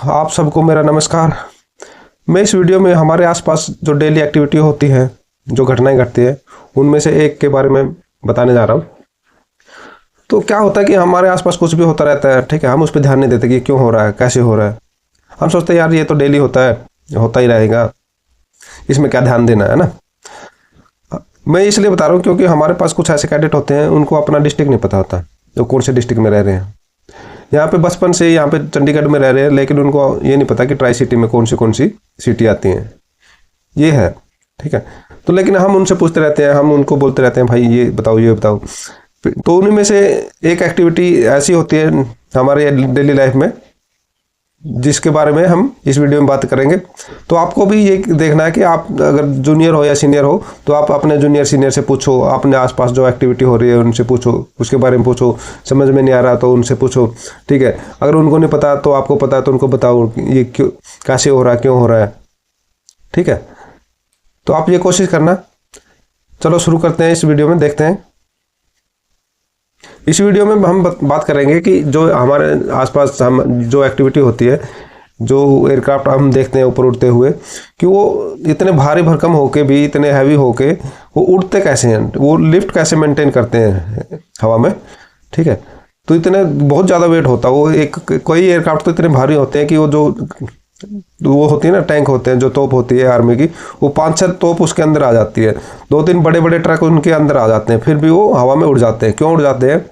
आप सबको मेरा नमस्कार। मैं इस वीडियो में हमारे आसपास जो डेली एक्टिविटी होती है, जो घटनाएं घटती है, उनमें से एक के बारे में बताने जा रहा हूँ। तो क्या होता है कि हमारे आसपास कुछ भी होता रहता है, ठीक है, हम उस पर ध्यान नहीं देते कि क्यों हो रहा है, कैसे हो रहा है। हम सोचते हैं यार ये तो डेली होता है, होता ही रहेगा, इसमें क्या ध्यान देना है ना। मैं इसलिए बता रहा हूँ क्योंकि हमारे पास कुछ ऐसे कैडेट होते हैं, उनको अपना डिस्ट्रिक्ट नहीं पता होता, जो कौन से डिस्ट्रिक्ट में रह रहे हैं। यहाँ पे बचपन से यहाँ पे चंडीगढ़ में रह रहे हैं, लेकिन उनको ये नहीं पता कि ट्राई सिटी में कौन सी सिटी आती हैं। ये है, ठीक है। तो लेकिन हम उनसे पूछते रहते हैं, हम उनको बोलते रहते हैं भाई ये बताओ ये बताओ। तो उन्हीं में से एक एक्टिविटी ऐसी होती है हमारे डेली लाइफ में, जिसके बारे में हम इस वीडियो में बात करेंगे। तो आपको भी ये देखना है कि आप अगर जूनियर हो या सीनियर हो, तो आप अपने जूनियर सीनियर से पूछो, अपने आसपास जो एक्टिविटी हो रही है उनसे पूछो, उसके बारे में पूछो। समझ में नहीं आ रहा तो उनसे पूछो, ठीक है। अगर उनको नहीं पता तो आपको पता है तो उनको बताओ ये क्यों, कैसे हो रहा है, क्यों हो रहा है, ठीक है। तो आप ये कोशिश करना। चलो शुरू करते हैं, इस वीडियो में देखते हैं। इस वीडियो में हम बात करेंगे कि जो हमारे आसपास हम जो एक्टिविटी होती है, जो एयरक्राफ्ट हम देखते हैं ऊपर उड़ते हुए, कि वो इतने भारी भरकम होके भी, इतने हैवी होके वो उड़ते कैसे हैं, वो लिफ्ट कैसे मेंटेन करते हैं हवा में, ठीक है। तो इतने बहुत ज़्यादा वेट होता है वो। कोई एयरक्राफ्ट तो इतने भारी होते हैं कि वो होती है ना, टैंक होते हैं, जो तोप होती है आर्मी की, वो 5-6 तोप उसके अंदर आ जाती है, 2-3 बड़े बड़े ट्रक उनके अंदर आ जाते हैं, फिर भी वो हवा में उड़ जाते हैं। क्यों उड़ जाते हैं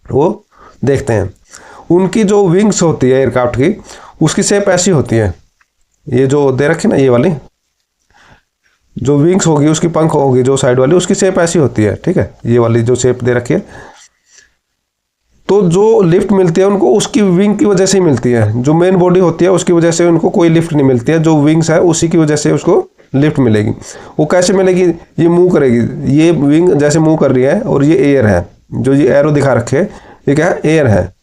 वो देखते हैं। उनकी जो विंग्स होती है एयरक्राफ्ट की, उसकी शेप ऐसी होती है, ये जो दे रखी ना, ये वाली जो विंग्स होगी, उसकी पंख होगी जो साइड वाली, उसकी शेप ऐसी होती है, ठीक है। ये वाली जो शेप दे रखी है, तो जो लिफ्ट मिलती है उनको उसकी विंग की वजह से ही मिलती है। जो मेन बॉडी होती है उसकी वजह से उनको कोई लिफ्ट नहीं मिलती है, जो विंग्स है उसी की वजह से उसको लिफ्ट मिलेगी। वो कैसे मिलेगी, ये मूव करेगी, ये विंग जैसे मूव कर रही है, और ये एयर है, जो ये एरो दिखा रखे है, ये क्या है, एयर है।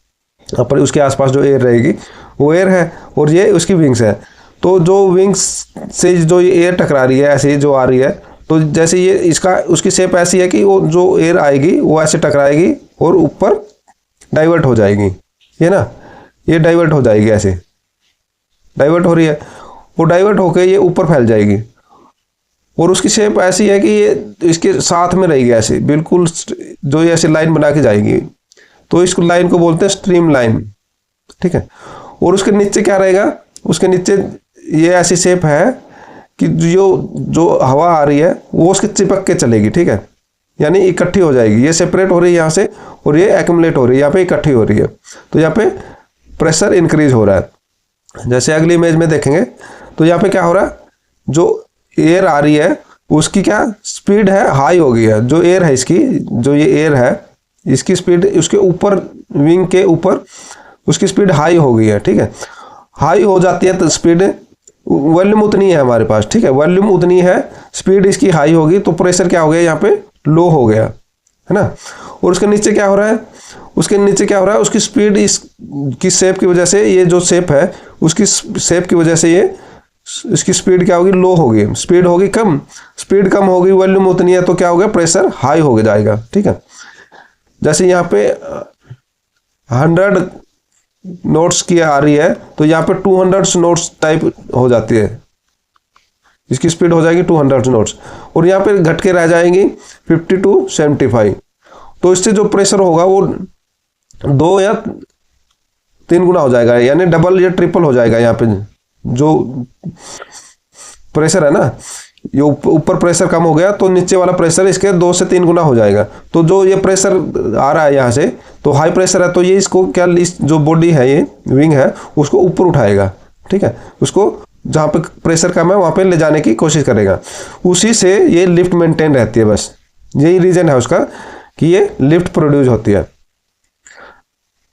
पर उसके आसपास जो एयर रहेगी वो एयर है, और ये उसकी विंग्स है। तो जो विंग्स से जो ये एयर टकरा रही है, ऐसे जो आ रही है, तो जैसे ये इसका उसकी शेप ऐसी है कि वो जो एयर आएगी वो ऐसे टकराएगी और ऊपर डाइवर्ट हो जाएगी, ये ना, ये डाइवर्ट हो जाएगी, ऐसे डाइवर्ट हो रही है, वो डाइवर्ट होकर ये ऊपर फैल जाएगी। और उसकी शेप ऐसी है कि ये इसके साथ में रहेगी, ऐसे बिल्कुल जो ये ऐसे लाइन बना के जाएगी। तो इस लाइन को बोलते हैं स्ट्रीम लाइन, ठीक है। और उसके नीचे क्या रहेगा, उसके नीचे ये ऐसी शेप है कि जो हवा आ रही है वो उसके चिपक के चलेगी, ठीक है, यानी इकट्ठी हो जाएगी। ये सेपरेट हो रही है यहाँ से, और ये एक्यूमुलेट हो रही है यहाँ पे, इकट्ठी हो रही है। तो यहाँ पे प्रेशर इंक्रीज हो रहा है। जैसे अगली इमेज में देखेंगे तो यहाँ पे क्या हो रहा है, जो एयर आ रही है उसकी क्या स्पीड है, हाई हो गई है। जो एयर है इसकी, जो ये एयर है इसकी स्पीड, उसके ऊपर विंग के ऊपर उसकी स्पीड हाई हो गई है, ठीक है। हाई हो जाती है तो स्पीड, वॉल्यूम उतनी है हमारे पास, ठीक है, वॉल्यूम उतनी है, स्पीड इसकी हाई होगी, तो प्रेशर क्या हो गया यहाँ पे, लो हो गया, है ना। और उसके नीचे क्या हो रहा है, उसके नीचे क्या हो रहा है, उसकी स्पीड इसकी शेप की वजह से, ये जो शेप है उसकी शेप की वजह से ये इसकी स्पीड क्या होगी, लो होगी, स्पीड होगी कम, स्पीड कम होगी, वॉल्यूम उतनी है, तो क्या हो गया, प्रेशर हाई हो जाएगा, ठीक है। जैसे यहाँ पे 100 नोट्स की आ रही है, तो यहाँ पे 200 नोट्स टाइप हो जाती है, इसकी स्पीड हो जाएगी 200 नोट्स, और यहाँ पे घट के रह जाएंगी 50 to 75। तो इससे जो प्रेशर होगा वो 2 या 3 गुना हो जाएगा, यानी डबल या ट्रिपल हो जाएगा। यहाँ पे जो प्रेशर है ना, ये ऊपर प्रेशर कम हो गया, तो नीचे वाला प्रेशर इसके 2 से 3 गुना हो जाएगा। तो जो ये प्रेशर आ रहा है यहाँ से, तो हाई प्रेशर है, तो ये इसको क्या, जो बॉडी है, ये विंग है, उसको ऊपर उठाएगा, ठीक है, उसको जहाँ पे प्रेशर कम है वहाँ पे ले जाने की कोशिश करेगा। उसी से ये लिफ्ट मेंटेन रहती है, बस यही रीज़न है उसका कि ये लिफ्ट प्रोड्यूस होती है।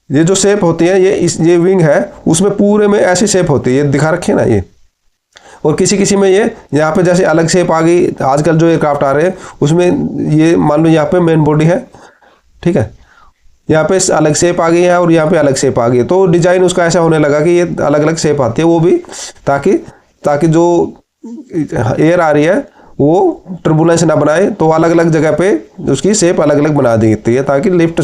ये जो शेप होती है, ये विंग है, उसमें पूरे में ऐसी शेप होती है, ये दिखा रखी है ना ये। और किसी किसी में ये यहाँ पे जैसे अलग शेप आ गई, आजकल जो एयरक्राफ्ट आ रहे हैं उसमें ये मान लो यहाँ पे मेन बॉडी है, ठीक है, यहाँ पे अलग शेप आ गई है और यहाँ पे अलग शेप आ गई है। तो डिजाइन उसका ऐसा होने लगा कि ये अलग अलग शेप आती है, वो भी ताकि जो एयर आ रही है वो टर्बुलेंस ना बनाए, तो अलग अलग जगह पे उसकी शेप अलग अलग बना दी है, ताकि लिफ्ट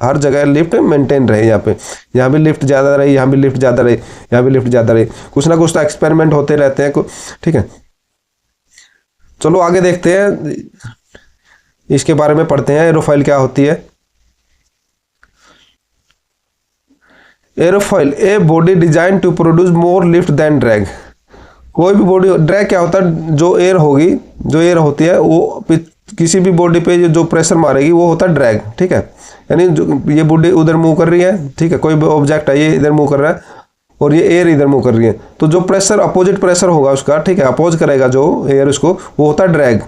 हर जगह लिफ्ट मेंटेन रहे। यहाँ भी लिफ्ट ज़्यादा रही, यहाँ भी लिफ्ट ज़्यादा रही, यहाँ भी लिफ्ट ज़्यादा रही। कुछ ना कुछ तो एक्सपेरिमेंट होते रहते हैं, ठीक है। चलो आगे देखते हैं, इसके बारे में पढ़ते हैं, एरोफॉइल क्या होती है। Aerofoil a body designed to produce more lift than drag. कोई भी बॉडी, ड्रैग क्या होता है, जो एयर होगी, जो एयर होती है वो किसी भी बॉडी पे जो प्रेशर मारेगी वो होता है ड्रैग, ठीक है। यानी जो ये बॉडी उधर मूव कर रही है, ठीक है, कोई भी ऑब्जेक्ट है ये इधर मूव कर रहा है और ये एयर इधर मूव कर रही है, तो जो प्रेशर अपोजिट प्रेशर होगा उसका, ठीक है, अपोज करेगा जो एयर उसको, वो होता है ड्रैग,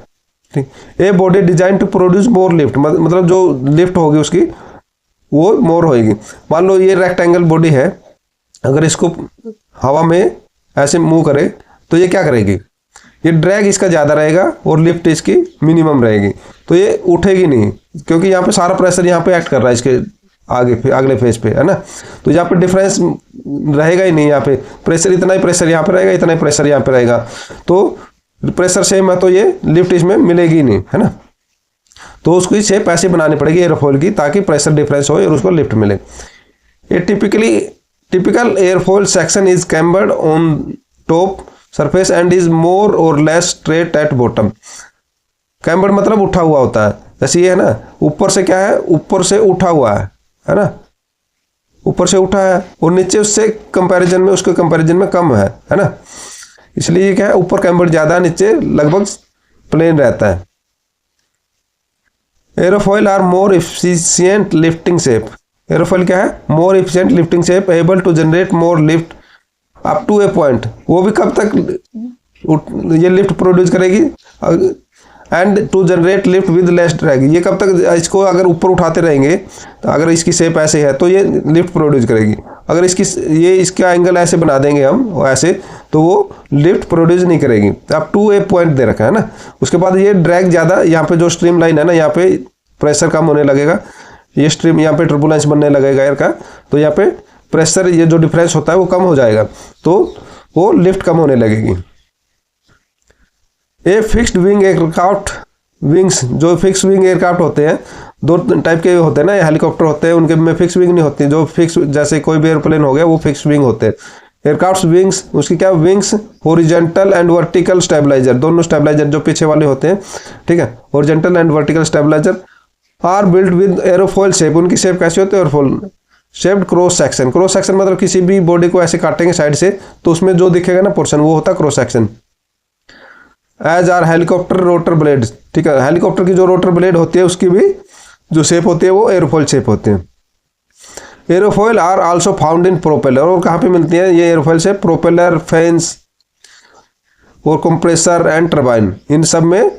ठीक। A body designed to produce more lift, मतलब जो लिफ्ट होगी उसकी वो मोर होगी। मान लो ये रेक्टेंगल बॉडी है, अगर इसको हवा में ऐसे मूव करे तो ये क्या करेगी, ये ड्रैग इसका ज़्यादा रहेगा और लिफ्ट इसकी मिनिमम रहेगी, तो ये उठेगी नहीं, क्योंकि यहाँ पे सारा प्रेशर यहाँ पे एक्ट कर रहा है इसके आगे अगले फेज पे, है ना। तो यहाँ पे डिफरेंस रहेगा ही नहीं, यहाँ पे प्रेशर इतना ही प्रेशर यहाँ पे रहेगा, इतना ही प्रेशर यहाँ पे रहेगा, तो प्रेशर सेम है तो ये लिफ्ट इसमें मिलेगी नहीं, है ना। तो उसकी शेप ऐसे बनानी पड़ेगी एयरफॉइल की, ताकि प्रेशर डिफरेंस हो और उसको लिफ्ट मिले। A typical airfoil section is cambered on top surface and is more और less straight at bottom. Cambered मतलब उठा हुआ होता है, जैसे ये है ना, ऊपर से क्या है, ऊपर से उठा हुआ है ना, ऊपर से उठा है, और नीचे उससे कंपैरिजन में, उसके कंपैरिजन में कम है ना, इसलिए ये क्या है, ऊपर कैम्बर्ड ज़्यादा है, नीचे लगभग प्लेन रहता है। Aerofoil are more efficient lifting shape. Aerofoil क्या है, more efficient lifting shape, able to generate more lift up to a point. वो भी कब तक ये लिफ्ट प्रोड्यूस करेगी, and to generate lift with less drag. ये कब तक, इसको अगर ऊपर उठाते रहेंगे, तो अगर इसकी शेप ऐसे है तो ये लिफ्ट प्रोड्यूस करेगी। अगर इसका एंगल ऐसे बना देंगे हम ऐसे, तो वो लिफ्ट प्रोड्यूस नहीं करेगी। अप टू ए पॉइंट दे रखा है ना। उसके बाद ये ड्रैग ज़्यादा, यहाँ पे जो स्ट्रीम लाइन है ना, यहाँ पे प्रेशर कम होने लगेगा, ये स्ट्रीम यहाँ पे टर्बुलेंस बनने लगेगा एयर का, तो यहाँ पे प्रेशर, ये जो डिफरेंस होता है वो कम हो जाएगा, तो वो लिफ्ट कम होने लगेगी। A fixed wing aircraft, wings, जो फिक्स विंग एयरक्राफ्ट होते हैं, दो टाइप के होते हैं ना, हेलीकॉप्टर होते हैं, उनके में फिक्स विंग नहीं होती, जो फिक्स, जैसे कोई भी एयरप्लेन हो गया वो फिक्स विंग होते हैं। एयरक्राफ्ट विंग्स, उसकी क्या, wings horizontal and vertical stabiliser, दोनों स्टेबलाइजर जो पीछे वाले होते हैं, ठीक है, horizontal and vertical stabiliser are built with aerofoil shape. उनकी शेप कैसी होती है, aerofoil shaped cross section. Cross section मतलब किसी भी बॉडी को ऐसे काटेंगे साइड से, तो उसमें जो दिखेगा ना पोर्शन, वो होता है cross section. As are helicopter rotor blade, ठीक है, हेलीकॉप्टर की जो रोटर ब्लेड होती है उसकी भी जो शेप होती है वो एरोफॉइल शेप होती है। Aerofoil are also found in propeller, और कहाँ पे मिलती है ये एरोफॉइल शेप, प्रोपेलर, फैंस और कंप्रेसर एंड टरबाइन, इन सब में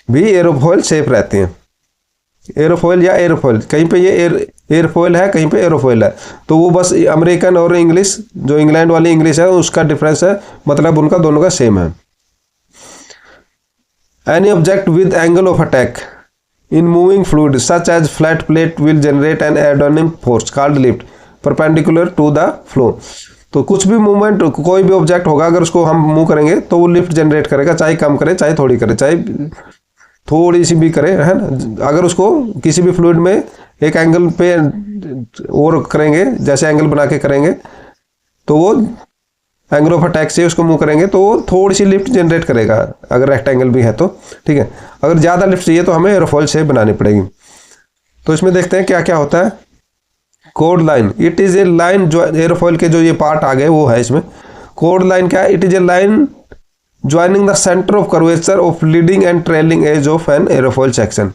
भी एरोफॉइल शेप रहती है। एरोफॉइल या एरोफॉइल, कहीं पे ये एयरफॉइल है, कहीं पे एरोफॉइल है, तो वो बस अमेरिकन और इंग्लिश, जो इंग्लैंड वाली इंग्लिश है उसका डिफरेंस है, मतलब उनका दोनों का सेम है। Any object with angle of attack in moving fluid such as flat plate will generate an aerodynamic force called lift perpendicular to the flow. तो कुछ भी मूवमेंट, कोई भी ऑब्जेक्ट होगा, अगर उसको हम मूव करेंगे तो वो लिफ्ट जनरेट करेगा, चाहे कम करे चाहे थोड़ी करे, चाहे थोड़ी सी भी करे, है ना। अगर उसको किसी भी फ्लूइड में एक एंगल पे और करेंगे, जैसे एंगल बना के करेंगे, तो वो एंगल ऑफ अटैक से उसको मूव करेंगे तो वो थोड़ी सी लिफ्ट जनरेट करेगा, अगर रेक्टेंगल भी है तो, ठीक है। अगर ज़्यादा लिफ्ट चाहिए तो हमें एरोफॉइल शेप बनानी पड़ेगी। तो इसमें देखते हैं क्या क्या होता है। Code line, it is a line, जो एरोफॉइल के जो ये पार्ट आ गए वो है इसमें। कोड लाइन क्या है, it is a line joining the centre of curvature of leading and trailing edge of an aerofoil section.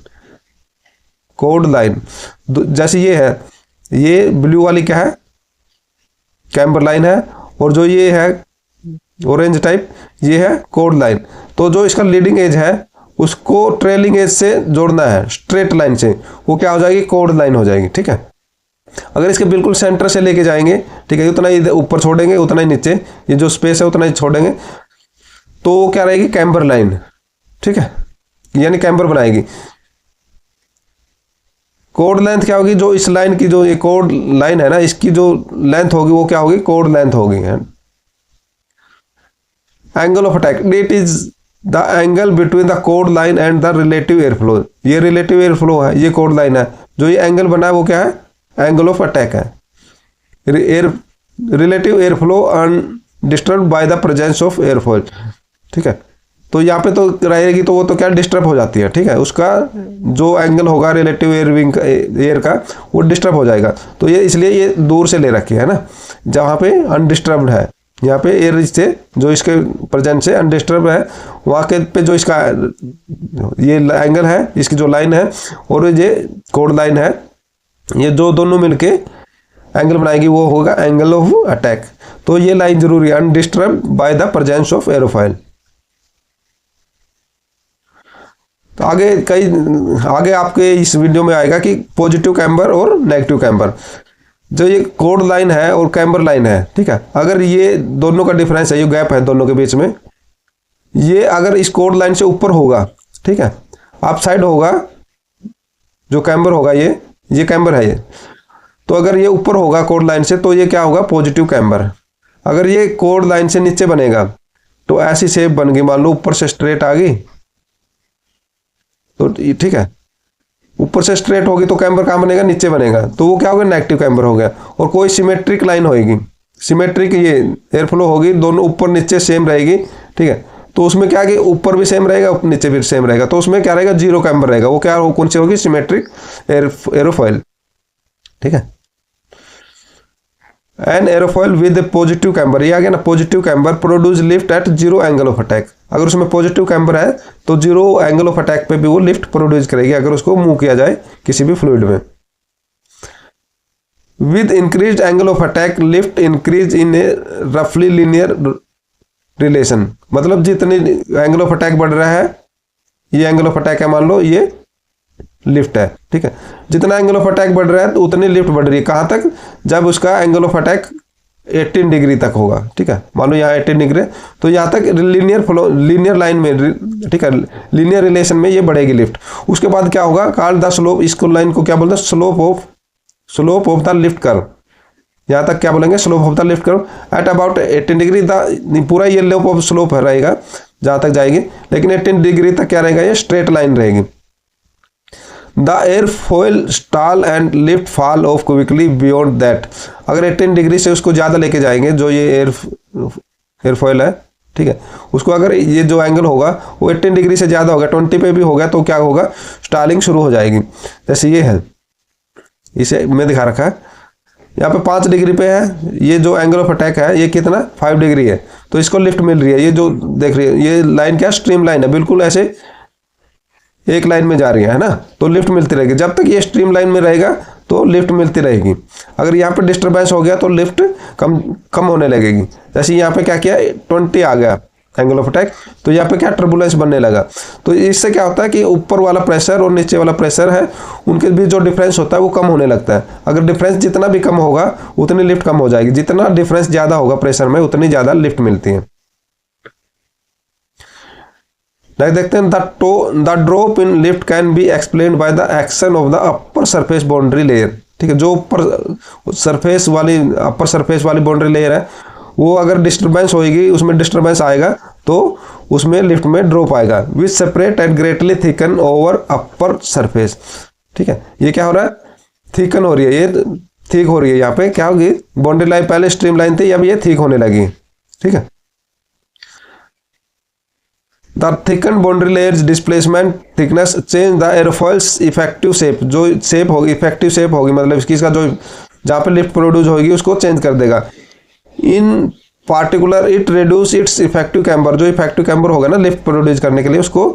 कोड लाइन जैसे ये है, ये ब्लू वाली क्या है, कैम्बर लाइन है, और जो ये है ऑरेंज टाइप, ये है कोड लाइन। तो जो इसका लीडिंग एज है उसको ट्रेलिंग एज से जोड़ना है, स्ट्रेट लाइन से, वो क्या हो जाएगी, कोड लाइन हो जाएगी, ठीक है। अगर इसके बिल्कुल सेंटर से लेके जाएंगे, ठीक है, उतना ही ऊपर छोड़ेंगे उतना ही नीचे, ये जो स्पेस है उतना ही छोड़ेंगे, तो क्या रहेगी, कैम्बर लाइन, ठीक है, यानी कैम्बर बनाएगी। कोड लेंथ क्या होगी, जो इस लाइन की, जो ये कोड लाइन है ना, इसकी जो लेंथ होगी वो क्या होगी, कोड लेंथ होगी। Angle of attack, it is the angle between the code line and the relative air flow. ये रिलेटिव एयर फ्लो है, ये कोड लाइन है, जो ये एंगल बना है वो क्या है, एंगल ऑफ अटैक है। Air relative air flow undisturbed by the presence of airfoil, ठीक है। तो यहाँ पे तो रहेगी तो वो तो क्या डिस्टर्ब हो जाती है, ठीक है, उसका जो एंगल होगा रिलेटिव एयर विंग का, एयर का, वो डिस्टर्ब हो जाएगा। तो ये इसलिए ये दूर से ले रखी है ना, जहाँ पे अनडिस्टर्ब्ड है, यहाँ पे एयर से जो इसके प्रेजेंट से अनडिस्टर्ब है, वहाँ के पे जो इसका ये एंगल है, इसकी जो लाइन है और ये कोड लाइन है, ये जो दोनों मिलके एंगल बनाएगी वो होगा एंगल ऑफ अटैक। तो ये लाइन जरूरी है, undisturbed by the presence of aerofoil. तो आगे आपके इस वीडियो में आएगा कि पॉजिटिव कैम्बर और नेगेटिव कैम्बर। जो ये कोड लाइन है और कैम्बर लाइन है, ठीक है, अगर ये दोनों का डिफरेंस है, ये गैप है दोनों के बीच में, ये अगर इस कोड लाइन से ऊपर होगा, ठीक है, अप साइड होगा, जो कैम्बर होगा ये कैम्बर है ये, तो अगर ये ऊपर होगा कोड लाइन से तो ये क्या होगा, पॉजिटिव कैम्बर। अगर ये कोड लाइन से नीचे बनेगा तो ऐसी शेप बन गई, मान लो ऊपर से स्ट्रेट आ गई, तो ठीक है, ऊपर से स्ट्रेट होगी तो कैम्बर कहाँ बनेगा, नीचे बनेगा, तो वो क्या होगा, नेगेटिव कैम्बर हो गया। और कोई सिमेट्रिक लाइन होगी, सिमेट्रिक ये एयर फ्लो होगी, दोनों ऊपर नीचे सेम रहेगी, ठीक है, तो उसमें क्या कि ऊपर भी सेम रहेगा नीचे भी सेम रहेगा, तो उसमें क्या रहेगा, जीरो कैम्बर रहेगा। वो क्या कौन सी होगी, सिमेट्रिक एरोफॉइल, ठीक है। An aerofoil with positive camber, ये आ गया ना, positive camber produce lift at zero angle of attack. अगर उसमें पॉजिटिव कैम्बर है तो जीरो एंगल ऑफ अटैक पे भी वो लिफ्ट प्रोड्यूस करेगी अगर उसको मूव किया जाए किसी भी फ्लूइड में। With increase angle of attack lift increase in a रफली लीनियर रिलेशन, मतलब जितनी एंगल ऑफ अटैक बढ़ रहा है, ये एंगल ऑफ अटैक है, मान लो ये लिफ्ट है, ठीक है, जितना एंगल ऑफ अटैक बढ़ रहा है तो उतनी लिफ्ट बढ़ रही है। कहाँ तक, जब उसका एंगल ऑफ अटैक 18 डिग्री तक होगा, ठीक है, मान लो यहाँ 18 डिग्री, तो यहाँ तक लीनियर लाइन में, ठीक है, लीनियर रिलेशन में ये बढ़ेगी लिफ्ट। उसके बाद क्या होगा, कॉल्ड द स्लोप, इसको लाइन को क्या बोलते हैं, slope of the lift curve. यहाँ तक क्या बोलेंगे, slope of the lift curve at about 18 degree, पूरा ये लोप ऑफ स्लोप रहेगा जहाँ तक जाएगी, लेकिन 18 डिग्री तक क्या रहेगा, ये स्ट्रेट लाइन रहेगी। The airfoil stall and lift fall of quickly beyond that, अगर 18 डिग्री से उसको ज़्यादा लेके जाएंगे, जो ये एयरफॉइल है, ठीक है, उसको अगर ये जो एंगल होगा वो 18 डिग्री से ज़्यादा होगा, 20 पे भी हो गया, तो क्या होगा, स्टॉलिंग शुरू हो जाएगी। जैसे ये है, इसे मैं दिखा रखा है, यहाँ पे 5 डिग्री पे है, ये जो एंगल ऑफ अटैक है ये कितना 5 डिग्री है, तो इसको लिफ्ट मिल रही है। ये जो देख रही है ये लाइन क्या, स्ट्रीम लाइन है, बिल्कुल ऐसे एक लाइन में जा रही है ना, तो लिफ्ट मिलती रहेगी। जब तक ये स्ट्रीम लाइन में रहेगा तो लिफ्ट मिलती रहेगी। अगर यहाँ पे डिस्टर्बेंस हो गया तो लिफ्ट कम होने लगेगी। जैसे यहाँ पे क्या किया, 20 आ गया एंगल ऑफ अटैक, तो यहाँ पे क्या टर्बुलेंस बनने लगा। तो इससे क्या होता है कि ऊपर वाला प्रेशर और नीचे वाला प्रेशर है, उनके बीच जो डिफरेंस होता है वो कम होने लगता है। अगर डिफरेंस जितना भी कम होगा उतनी लिफ्ट कम हो जाएगी, जितना डिफरेंस ज़्यादा होगा प्रेशर में उतनी ज़्यादा लिफ्ट मिलती है। नेक्स्ट देखते हैं, the drop in lift can be explained by the action of the upper surface boundary layer, ठीक है, जो ऊपर सरफेस वाली अपर सरफेस वाली बाउंड्री लेयर है, वो अगर डिस्टर्बेंस होगी, उसमें डिस्टर्बेंस आएगा तो उसमें लिफ्ट में ड्रॉप आएगा। विच separate and greatly thicken over upper surface, ठीक है, ये क्या हो रहा है, थिकन हो रही है, ये थिक हो रही है। यहाँ पे क्या होगी, बाउंड्री लाइन पहले स्ट्रीम लाइन थी, अब ये थिक होने लगी, ठीक है। The thicken boundary layers displacement thickness change the aerofoil's effective shape, जो शेप होगी इफेक्टिव शेप होगी, मतलब इसका जो जहाँ पे लिफ्ट प्रोड्यूस होगी उसको चेंज कर देगा। इन particular it reduce it's effective camber, जो इफेक्टिव कैम्बर होगा ना लिफ्ट प्रोड्यूस करने के लिए, उसको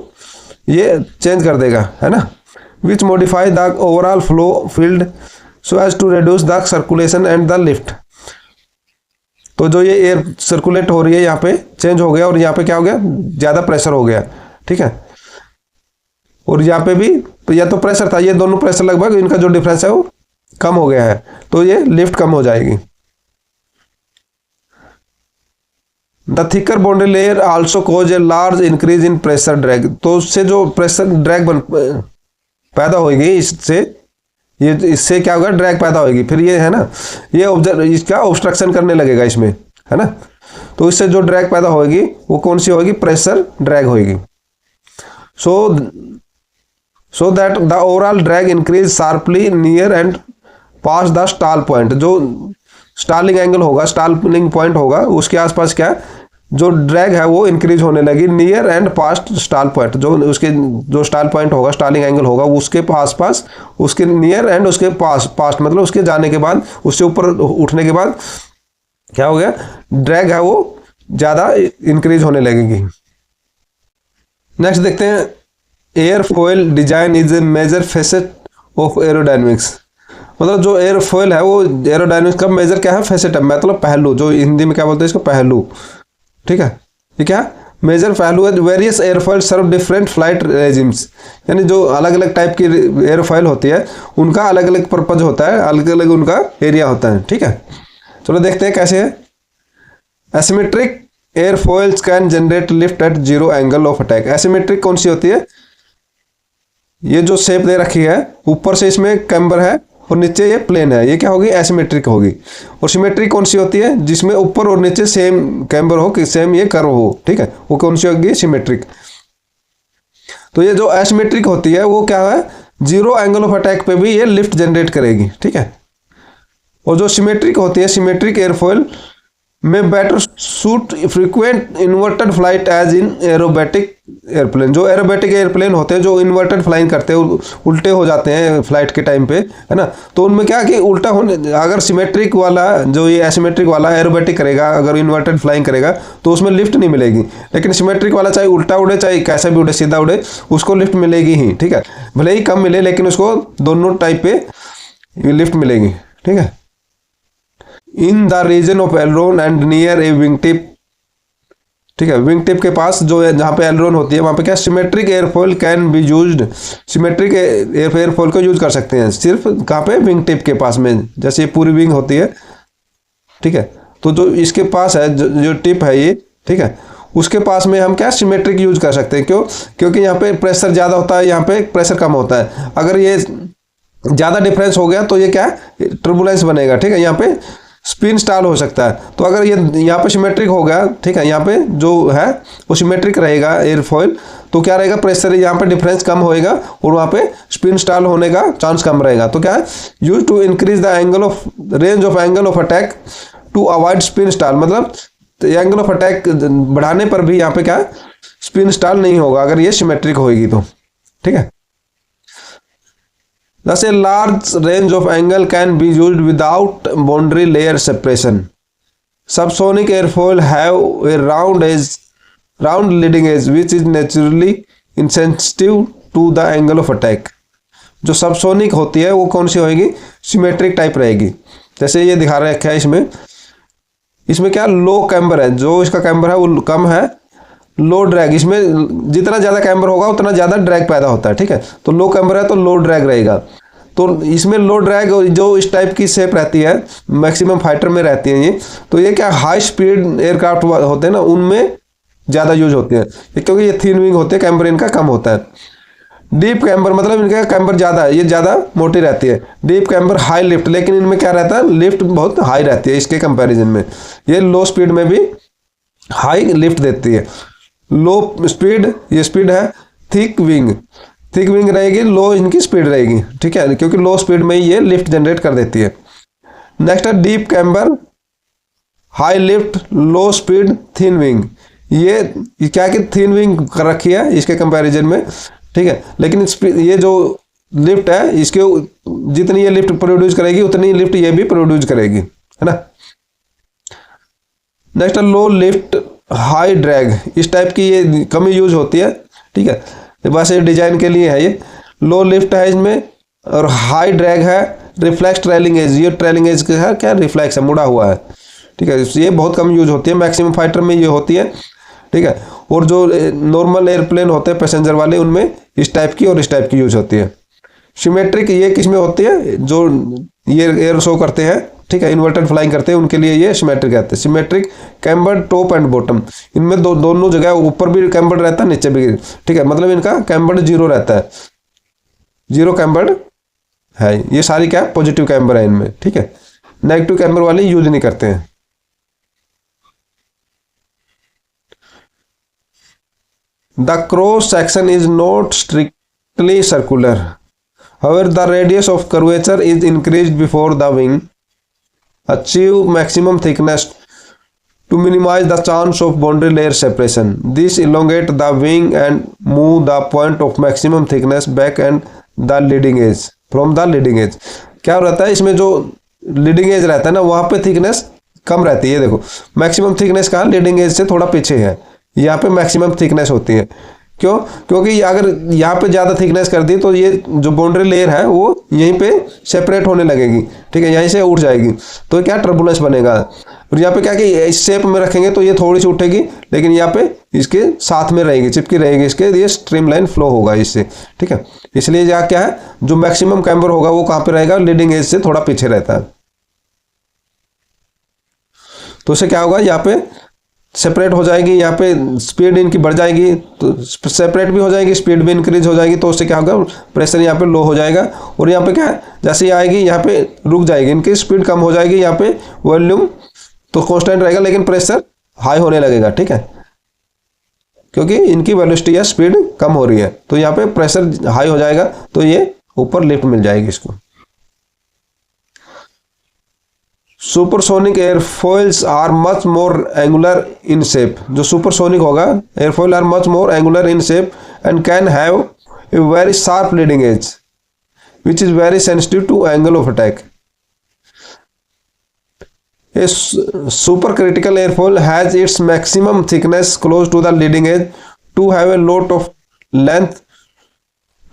ये चेंज कर देगा, है ना। Which modify the overall flow field so as to reduce the circulation and the lift. तो जो ये एयर सर्कुलेट हो रही है यहाँ पे चेंज हो गया, और यहाँ पे क्या हो गया, ज़्यादा प्रेशर हो गया, ठीक है, और यहाँ पे भी तो या तो प्रेशर था, ये दोनों प्रेशर लगभग इनका जो डिफरेंस है वो कम हो गया है, तो ये लिफ्ट कम हो जाएगी। The thicker boundary layer also cause a large increase in pressure drag, तो उससे जो प्रेशर ड्रैग पैदा होगी, इससे क्या होगा, ड्रैग पैदा होगी, फिर ये है ना, ये इसका ऑब्स्ट्रक्शन करने लगेगा इसमें, है ना, तो इससे जो ड्रैग पैदा होगी वो कौन सी होगी, प्रेशर ड्रैग होगी। So that the overall drag increase sharply near and pass the stall point, जो स्टालिंग एंगल होगा, स्टालिंग पॉइंट होगा, उसके आसपास क्या जो ड्रैग है वो इंक्रीज होने लगी near and past stall point, जो उसके जो स्टाल पॉइंट होगा, स्टालिंग एंगल होगा, उसके पास उसके नियर एंड उसके पास्ट मतलब उसके जाने के बाद, उससे ऊपर उठने के बाद क्या हो गया, ड्रैग है वो ज़्यादा इंक्रीज होने लगेगी। नेक्स्ट देखते हैं, airfoil design is a major facet of aerodynamics. मतलब जो एयरफॉयल है वो एरोडायनेमिक्स का मेजर क्या है, फेसेट है, मतलब पहलू, जो हिंदी में क्या बोलते हैं इसको, पहलू। ठीक है, ये क्या मेजर पहलू है। वेरियस एयरफॉयल सर्व डिफरेंट फ्लाइट रेजिम्स, यानी जो अलग अलग टाइप की एयरफॉयल होती है उनका अलग अलग पर्पज होता है, अलग अलग उनका एरिया होता है। ठीक है, चलो देखते हैं कैसे है। Asymmetric airfoils can generate lift at zero angle of attack. Asymmetric कौन सी होती है, ये जो शेप दे रखी है, ऊपर से इसमें कैम्बर है और नीचे ये प्लेन है, ये क्या होगी, एसिमेट्रिक होगी। और सिमेट्रिक कौन सी होती है, जिसमें ऊपर और नीचे सेम कैम्बर हो, कि सेम ये कर्व हो। ठीक है, वो कौन सी होगी, सिमेट्रिक। तो ये जो एसिमेट्रिक होती है वो क्या है, जीरो एंगल ऑफ अटैक पे भी ये लिफ्ट जनरेट करेगी। ठीक है, और जो सिमेट्रिक होती है, सिमेट्रिक एयरफॉयल में better suit frequent inverted flight as in aerobatic airplane. जो एरोबेटिक एयरप्लेन होते हैं, जो इन्वर्टेड फ्लाइंग करते हैं, उल्टे हो जाते हैं फ्लाइट के टाइम पे, है ना, तो उनमें क्या कि उल्टा होने, अगर सिमेट्रिक वाला जो ये एसिमेट्रिक वाला एरोबेटिक करेगा, अगर इन्वर्टेड फ्लाइंग करेगा तो उसमें लिफ्ट नहीं मिलेगी। लेकिन सिमेट्रिक वाला चाहे उल्टा उड़े चाहे कैसा भी उड़े, सीधा उड़े, उसको लिफ्ट मिलेगी ही। ठीक है, भले ही कम मिले लेकिन उसको दोनों टाइप पे लिफ्ट मिलेगी। ठीक है, in the region of aileron and near a wing tip. ठीक है, विंग टिप के पास जो है, जहाँ पे एलरोन होती है वहाँ पे क्या symmetric airfoil can be used. Symmetric airfoil को यूज कर सकते हैं सिर्फ कहाँ पे, विंग टिप के पास में, जैसे ये पूरी विंग होती है। ठीक है, तो जो इसके पास है, जो टिप है ये, ठीक है, उसके पास में हम क्या सिमेट्रिक यूज कर सकते हैं। क्यों, क्योंकि यहाँ पे प्रेशर ज़्यादा होता है, यहाँ पे प्रेशर कम होता है। अगर ये ज़्यादा डिफरेंस हो गया तो ये क्या है, टर्बुलेंस बनेगा। ठीक है, यहाँ पे स्पिन स्टाल हो सकता है। तो अगर ये यहाँ पे सिमेट्रिक हो गया, ठीक है, यहाँ पे जो है वो सिमेट्रिक रहेगा एयरफॉयल, तो क्या रहेगा, प्रेशर यहाँ पे डिफरेंस कम होएगा और वहाँ पे स्पिन स्टाल होने का चांस कम रहेगा। तो क्या है, use to increase the angle of range of angle of attack to avoid spin stall. मतलब एंगल ऑफ अटैक बढ़ाने पर भी यहाँ पे क्या स्पिन स्टाल नहीं होगा अगर ये सिमेट्रिक होगी तो। ठीक है, thus a large range of angle can be used without boundary layer separation. Subsonic airfoil have a round leading edge which is naturally insensitive to the angle of attack. जो subsonic होती है वो कौन सी होगी, सिमेट्रिक टाइप रहेगी। जैसे ये दिखा रखा है इसमें, इसमें क्या लो कैम्बर है, जो इसका कैम्बर है वो कम है, लो ड्रैग, इसमें जितना ज़्यादा कैम्बर होगा उतना ज़्यादा ड्रैग पैदा होता है। ठीक है, तो लो कैम्बर है तो लो ड्रैग रहेगा। तो इसमें लो ड्रैग जो इस टाइप की शेप रहती है, मैक्सिमम फाइटर में रहती है ये, तो ये क्या हाई स्पीड एयरक्राफ्ट होते हैं ना, उनमें ज़्यादा यूज होती है, क्योंकि ये थिन विंग होते हैं, कैम्बर इनका कम होता है। डीप कैम्बर मतलब इनका कैम्बर ज़्यादा है, ये ज़्यादा मोटी रहती है। डीप कैम्बर हाई लिफ्ट, लेकिन इनमें क्या रहता है, लिफ्ट बहुत हाई रहती है इसके कंपैरिजन में। ये लो स्पीड में भी हाई लिफ्ट देती है। लो स्पीड, ये स्पीड है, थिक विंग रहेगी, लो इनकी स्पीड रहेगी। ठीक है, क्योंकि लो स्पीड में ही ये लिफ्ट जनरेट कर देती है। नेक्स्ट है डीप कैम्बर, हाई लिफ्ट, लो स्पीड, थिन विंग। ये क्या कि थिन विंग कर रखी है इसके कंपैरिजन में। ठीक है, लेकिन ये जो लिफ्ट है, इसके जितनी ये लिफ्ट प्रोड्यूस करेगी उतनी लिफ्ट ये भी प्रोड्यूस करेगी, है ना। नेक्स्ट है लो लिफ्ट हाई ड्रैग, इस टाइप की ये कमी यूज होती है। ठीक है, बस ये डिजाइन के लिए है। ये लो लिफ्ट है इसमें और हाई ड्रैग है, रिफ्लेक्स ट्रेलिंग एज, ये ट्रेलिंग एज का है क्या, रिफ्लेक्स है, मुड़ा हुआ है। ठीक है, ये बहुत कम यूज होती है, मैक्सिमम फाइटर में ये होती है। ठीक है, और जो नॉर्मल एयरप्लेन होते हैं पैसेंजर वाले, उनमें इस टाइप की और इस टाइप की यूज होती है। सिमेट्रिक ये किस में होती है, जो ये एयर शो करते हैं, ठीक है, इन्वर्टेड फ्लाइंग करते हैं, उनके लिए ये सिमेट्रिक रहते हैं। Symmetric camber top and bottom, इनमें दोनों जगह ऊपर भी कैम्बर रहता है, नीचे भी। ठीक है, मतलब इनका कैम्बर जीरो रहता है, जीरो कैम्बर है। ये सारी क्या पॉजिटिव कैम्बर है इनमें। ठीक है, नेगेटिव कैम्बर वाले यूज नहीं करते हैं। The cross section is not strictly circular. However, the radius of curvature is increased before the wing achieve maximum thickness to minimize the chance of boundary layer separation. This elongate the wing and move the point of maximum thickness back and the leading edge from the leading edge. क्या रहता है इसमें, जो leading edge रहता है ना वहाँ पे थिकनेस कम रहती है। देखो मैक्सिमम थिकनेस कहाँ, लीडिंग एज से थोड़ा पीछे है, यहाँ पे मैक्सिमम थिकनेस होती है। क्यों? क्योंकि अगर यहाँ पे ज़्यादा थिकनेस कर दी तो ये जो बाउंड्री लेयर है वो यहीं पे सेपरेट होने लगेगी, ठीक है, यहीं से उठ जाएगी, तो क्या टर्बुलेंस बनेगा। और यहाँ पे क्या कि इस शेप में रखेंगे तो ये थोड़ी सी उठेगी, लेकिन यहाँ पे इसके साथ में रहेगी, चिपकी रहेगी इसके, ये स्ट्रीमलाइन फ्लो होगा इससे, ठीक है। इसलिए यहाँ क्या है, जो मैक्सिमम कैम्बर होगा वो कहाँ पे रहेगा, लीडिंग एज से थोड़ा पीछे रहता है। तो उससे क्या होगा, यहाँ पे सेपरेट हो जाएगी, यहाँ पे स्पीड इनकी बढ़ जाएगी, तो सेपरेट भी हो जाएगी, स्पीड भी इंक्रीज हो जाएगी, तो उससे क्या होगा, प्रेशर यहाँ पे लो हो जाएगा। और यहाँ पे क्या है, जैसे ये आएगी यहाँ पे रुक जाएगी, इनकी स्पीड कम हो जाएगी, यहाँ पे वॉल्यूम तो कांस्टेंट रहेगा लेकिन प्रेशर हाई होने लगेगा, ठीक है, क्योंकि इनकी वेलोसिटी या स्पीड कम हो रही है, तो यहाँ पे प्रेशर हाई हो जाएगा, तो ये ऊपर लिफ्ट मिल जाएगी इसको। Supersonic airfoils are much more angular in shape. जो सुपरसोनिक होगा, airfoil are much more angular in shape and can have a very sharp leading edge which is very sensitive to angle of attack. A supercritical airfoil has its maximum thickness close to the leading edge to have a lot of length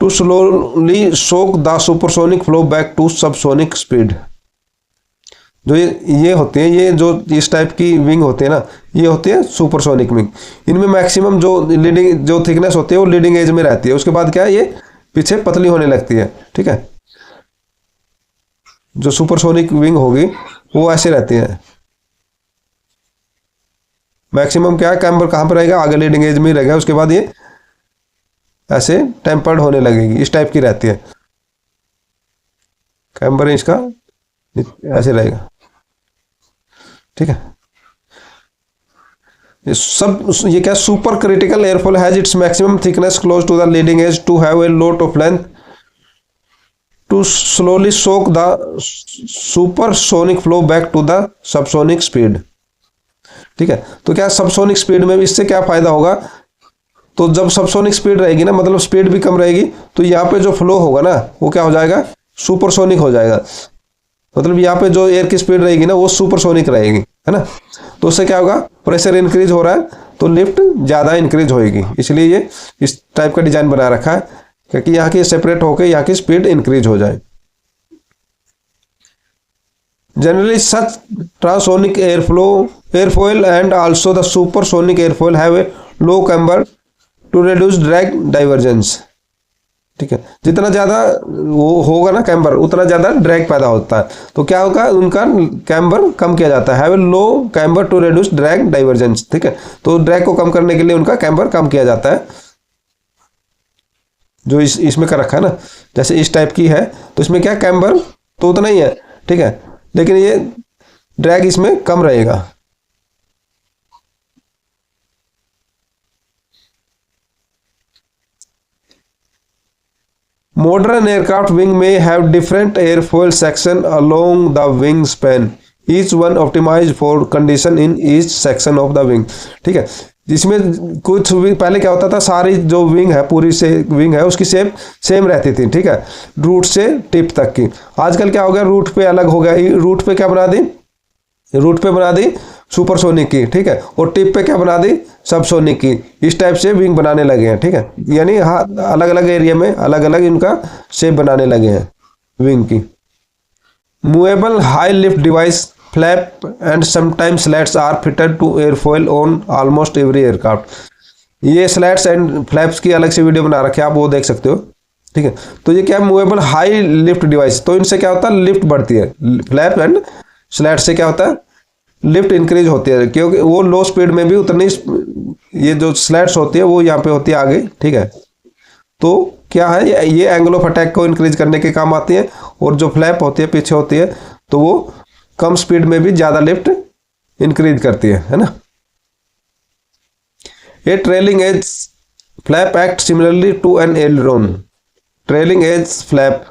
to slowly soak the supersonic flow back to subsonic speed. जो ये होती है, ये जो इस type की wing होती है ना, ये होती है सुपरसोनिक विंग। इनमें मैक्सिमम जो लीडिंग जो थिकनेस होती है वो लीडिंग एज में रहती है, उसके बाद क्या है, ये पीछे पतली होने लगती है, ठीक है। जो सुपरसोनिक विंग होगी वो ऐसे रहती है। मैक्सिमम क्या है, कैम्बर कहाँ पर रहेगा, आगे लीडिंग एज में रहेगा, उसके बाद ये ऐसे टेम्पर्ड होने लगेगी, इस टाइप की रहती है। कैम्बर इसका ऐसे रहेगा, ठीक है। ये क्या, super critical airfoil has its maximum thickness close to the leading edge to have a lot of length to slowly soak the supersonic flow back to the subsonic speed, ठीक है। तो क्या सबसोनिक स्पीड में भी इससे क्या फायदा होगा, तो जब सबसोनिक स्पीड रहेगी ना, मतलब स्पीड भी कम रहेगी, तो यहाँ पे जो फ्लो होगा ना वो क्या हो जाएगा, सुपरसोनिक हो जाएगा। मतलब यहाँ पे जो एयर की स्पीड रहेगी ना वो सुपरसोनिक रहेगी, है ना। तो उससे क्या होगा, प्रेशर इंक्रीज हो रहा है तो लिफ्ट ज़्यादा इंक्रीज होगी, इसलिए ये इस टाइप का डिजाइन बना रखा है क्योंकि यहाँ की सेपरेट होकर यहाँ की स्पीड इंक्रीज हो जाए। Generally such transonic airfoil and also the supersonic airfoil have a low camber to reduce drag divergence, ठीक है। जितना ज़्यादा वो होगा ना कैम्बर, उतना ज़्यादा ड्रैग पैदा होता है, तो क्या होगा, उनका कैम्बर कम किया जाता है, have a low camber to reduce drag divergence, ठीक है। तो ड्रैग को कम करने के लिए उनका कैम्बर कम किया जाता है। जो इसमें कर रखा है ना, जैसे इस टाइप की है तो इसमें क्या, कैम्बर तो उतना ही है, ठीक है, लेकिन ये ड्रैग इसमें कम रहेगा। Modern aircraft wing may have different airfoil section along the wing span, each one optimized for condition in each section of the wing, ठीक है। जिसमें कुछ विंग पहले क्या होता था, सारी जो विंग है, पूरी से विंग है उसकी शेप सेम रहती थी, ठीक है, रूट से टिप तक की। आजकल क्या हो गया, रूट पे अलग हो गया, रूट पे क्या बना दी, रूट पे बना दी सुपरसोनिक की, ठीक है, और टिप पे क्या बना दी, सबसोनिक की। इस टाइप से विंग बनाने लगे हैं, ठीक है, यानी हाँ अलग अलग एरिया में अलग अलग इनका शेप बनाने लगे हैं विंग की। Movable high lift device flap and sometimes slats are fitted to airfoil on almost every aircraft। ये slats and flaps की अलग से वीडियो बना रखे हैं, आप वो देख सकते हो, ठीक है। तो ये क्या, मूवेबल हाई लिफ्ट डिवाइस, तो इनसे क्या होता है, लिफ्ट बढ़ती है। फ्लैप एंड स्लैट से क्या होता है, लिफ्ट इंक्रीज होती है, क्योंकि वो लो स्पीड में भी उतनी, ये जो स्लैट्स होती है वो यहाँ पे होती है आगे, ठीक है। तो क्या है, ये एंगल ऑफ अटैक को इंक्रीज करने के काम आती है, और जो फ्लैप होती है पीछे होती है तो वो कम स्पीड में भी ज्यादा लिफ्ट इंक्रीज करती है ना। A trailing edge flap act similarly to an aileron. Trailing edge flap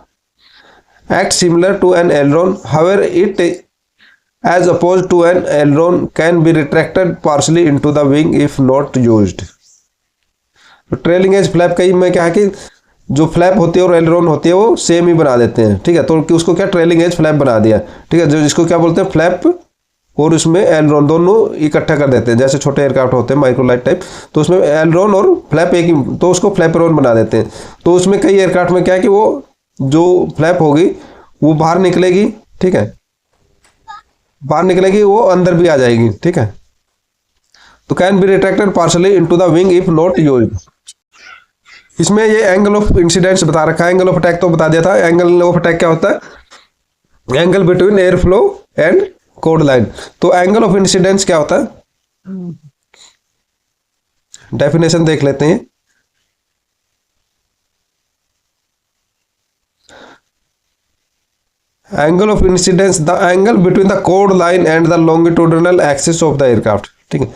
act similar to an aileron, however it as opposed to an aileron can be retracted partially into the wing if not used। तो trailing edge flap कई में क्या है कि जो flap होती है और एलरोन होती है वो सेम ही बना देते हैं, ठीक है। तो उसको क्या ट्रेलिंग एज फ्लैप बना दिया, ठीक है। जो जिसको क्या बोलते हैं फ्लैप और उसमें एलरोन दोनों इकट्ठा कर देते हैं। जैसे छोटे एयरक्राफ्ट होते हैं माइक्रोलाइट टाइप, तो उसमें एलरोन और फ्लैप एक ही, तो उसको फ्लैपरोन बना देते हैं। तो उसमें कई एयरक्राफ्ट में क्या है कि वो जो फ्लैप होगी वो बाहर निकलेगी, ठीक है, बाहर निकलेगी, वो अंदर भी आ जाएगी, ठीक है। तो can be retracted partially into the wing if not used. इसमें ये एंगल ऑफ इंसिडेंस बता रखा है, एंगल ऑफ अटैक तो बता दिया था। एंगल ऑफ अटैक क्या होता है? Angle between air flow and code line. तो एंगल ऑफ इंसिडेंस क्या होता है? डेफिनेशन देख लेते हैं। Angle of incidence the angle between the code line and the longitudinal axis of the aircraft, ठीक है।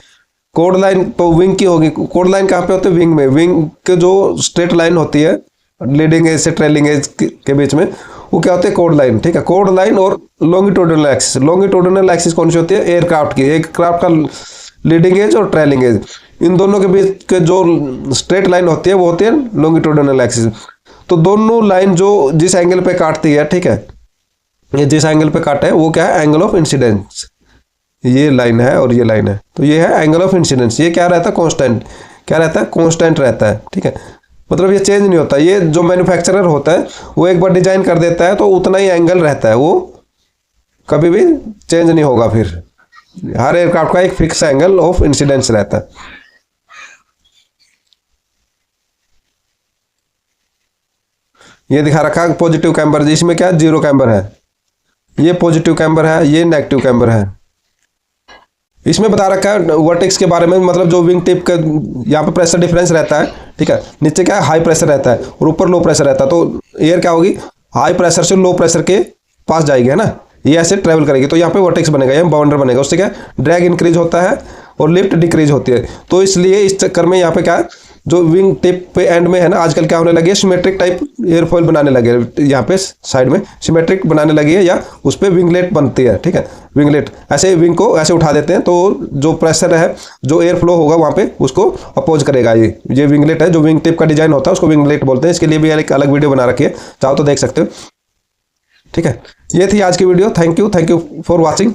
कोड लाइन तो विंग की होगी। कोड लाइन कहाँ पे होती है? विंग में। विंग के जो स्ट्रेट लाइन होती है लीडिंग एज से ट्रेलिंग एज के बीच में, वो क्या होती है? कोड लाइन, ठीक है। कोड लाइन और लॉन्गिट्यूडिनल एक्सिस। लॉन्गिट्यूडिनल एक्सिस कौन सी होती है? एयरक्राफ्ट की। एयरक्राफ्ट का लीडिंग एज और ट्रेलिंग एज, इन दोनों के बीच के जो स्ट्रेट लाइन होती है वो होती है लॉन्गिट्यूडिनल एक्सिस। तो दोनों लाइन जो जिस एंगल पे काटती है, ठीक है, ये जिस एंगल पे काटे है वो क्या है? Angle of incidence. ये लाइन है और ये लाइन है, तो ये है एंगल ऑफ इंसिडेंस। ये क्या रहता है? कांस्टेंट। क्या रहता है? कांस्टेंट रहता है, ठीक है। मतलब ये चेंज नहीं होता। ये जो मैन्युफैक्चरर होता है वो एक बार डिजाइन कर देता है तो उतना ही एंगल रहता है, वो कभी भी चेंज नहीं होगा। फिर हर एयरक्राफ्ट का एक फिक्स एंगल ऑफ इंसिडेंस रहता है। ये दिखा रखा है पॉजिटिव कैम्बर, जिसमें क्या जीरो कैम्बर है। ये पॉजिटिव कैम्बर है, ये नेगेटिव कैम्बर है। इसमें बता रखा है वर्टेक्स के बारे में, मतलब जो विंग टिप का यहाँ पे प्रेशर डिफरेंस रहता है, ठीक है। नीचे क्या है? हाई प्रेशर रहता है और ऊपर लो प्रेशर रहता है। तो एयर क्या होगी? हाई प्रेशर से लो प्रेशर के पास जाएगी, है ना, ये ऐसे ट्रेवल करेगी। तो यहाँ पे वर्टेक्स बनेगा, यहाँ बाउंडर बनेगा। उससे क्या ड्रैग इंक्रीज होता है और लिफ्ट डिक्रीज होती है। तो इसलिए इस चक्कर में यहाँ पे क्या जो विंग टिप पे एंड में है ना, आजकल क्या होने लगी है? सिमेट्रिक टाइप एयरफॉइल बनाने लगे हैं। यहाँ पे साइड में सिमेट्रिक बनाने लगी है, या उस पर विंगलेट बनती है, ठीक है। विंगलेट ऐसे विंग को ऐसे उठा देते हैं, तो जो प्रेशर है, जो एयर फ्लो होगा वहाँ पे उसको अपोज करेगा। ये विंगलेट है, जो विंग टिप का डिजाइन होता है उसको विंगलेट बोलते हैं। इसके लिए भी एक अलग वीडियो बना रखी है, चाहो तो देख सकते हो, ठीक है। ये थी आज की video. Thank you for watching.